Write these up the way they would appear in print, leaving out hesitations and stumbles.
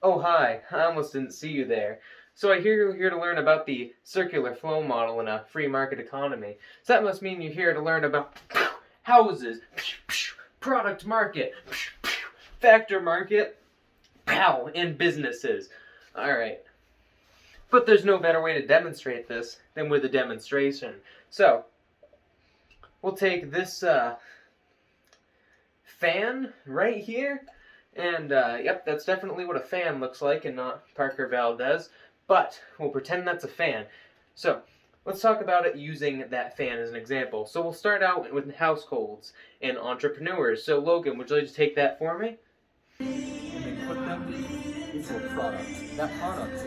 Oh, hi. I almost didn't see you there. So I hear you're here to learn about the circular flow model in a free market economy. So that must mean you're here to learn about houses, product market, factor market, and businesses. Alright. But there's no better way to demonstrate this than with a demonstration. So, we'll take this fan right here. And, yep, that's definitely what a fan looks like and not Parker Valdez. But we'll pretend that's a fan. So, let's talk about it using that fan as an example. So we'll start out with households and entrepreneurs. So Logan, would you like to take that for me? And then put them into a product. That product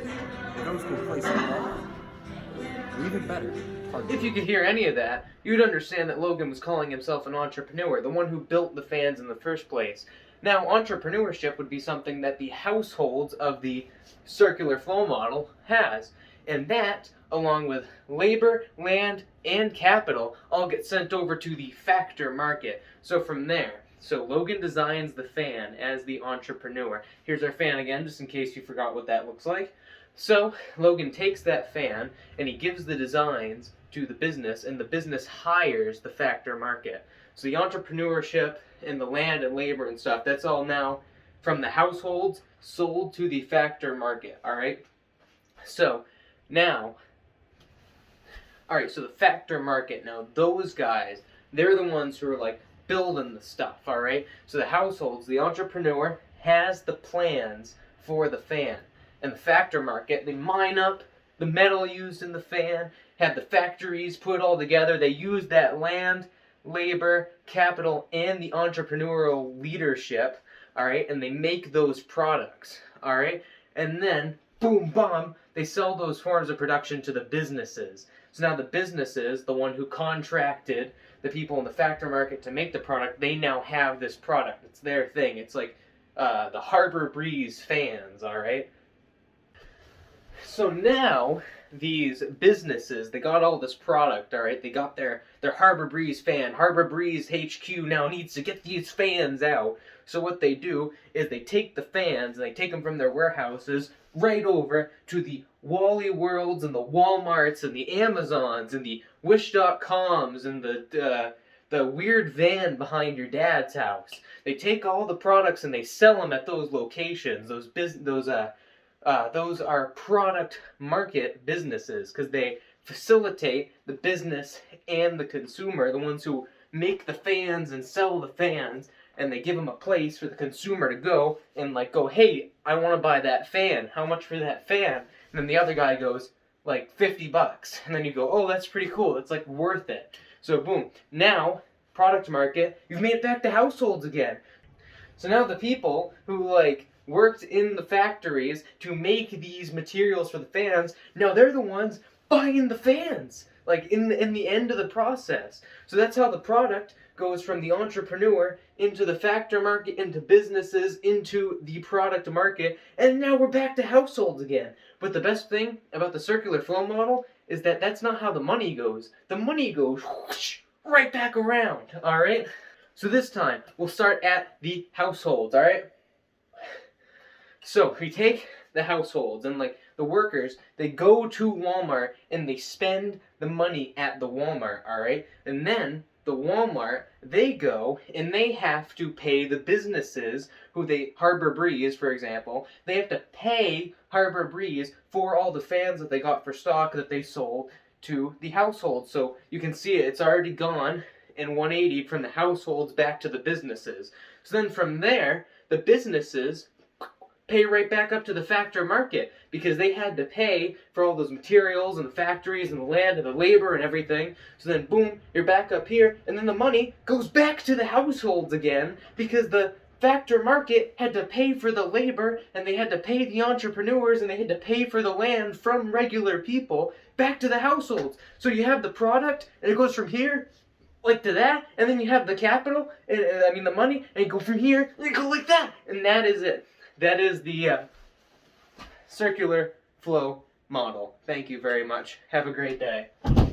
goes to a place like that. Or even better, If you could hear any of that, you'd understand that Logan was calling himself an entrepreneur, the one who built the fans in the first place. Now, entrepreneurship would be something that the households of the circular flow model has. And that, along with labor, land, and capital, all get sent over to the factor market. So from there, Logan designs the fan as the entrepreneur. Here's our fan again, just in case you forgot what that looks like. So Logan takes that fan and he gives the designs to the business, and the business hires the factor market. So the entrepreneurship and the land and labor and stuff, that's all now from the households sold to the factor market, alright? So now, alright, so the factor market, now those guys, they're the ones who are like building the stuff, alright? So the households, the entrepreneur has the plans for the fan. And the factor market, they mine up the metal used in the fan, have the factories put all together, they use that land, labor, capital, and the entrepreneurial leadership, alright, and they make those products, alright, and then, boom, bam, they sell those forms of production to the businesses. So now the businesses, the one who contracted the people in the factor market to make the product, they now have this product. It's their thing. It's like the Harbor Breeze fans, alright? So now, these businesses, they got all this product, alright? They got their Harbor Breeze fan. Harbor Breeze HQ now needs to get these fans out. So what they do is they take the fans and they take them from their warehouses right over to the Wally Worlds and the Walmarts and the Amazons and the Wish.coms and the weird van behind your dad's house. They take all the products and they sell them at those locations. Those are product market businesses because they facilitate the business and the consumer, the ones who make the fans and sell the fans, and they give them a place for the consumer to go and like go, hey, I want to buy that fan. How much for that fan? And then the other guy goes, like $50. And then you go, oh, that's pretty cool. It's like worth it. So boom. Now, product market, you've made it back to households again. So now the people who like worked in the factories to make these materials for the fans, now they're the ones buying the fans, like in the end of the process. So that's how the product goes from the entrepreneur into the factor market, into businesses, into the product market, and now we're back to households again. But the best thing about the circular flow model is that that's not how the money goes. The money goes whoosh, right back around, alright? So this time, we'll start at the households, alright? So we take the households and like the workers, they go to Walmart and they spend the money at the Walmart, alright? And then the Walmart, they go and they have to pay the businesses who Harbor Breeze, for example, they have to pay Harbor Breeze for all the fans that they got for stock that they sold to the household. So you can see it's already gone in 180 from the households back to the businesses. So then from there, the businesses pay right back up to the factor market because they had to pay for all those materials and the factories and the land and the labor and everything. So then boom, you're back up here, and then the money goes back to the households again because the factor market had to pay for the labor and they had to pay the entrepreneurs and they had to pay for the land from regular people back to the households. So you have the product and it goes from here like to that, and then you have the capital, and the money, and you go from here and you go like that, and that is it. That is the circular flow model. Thank you very much. Have a great day.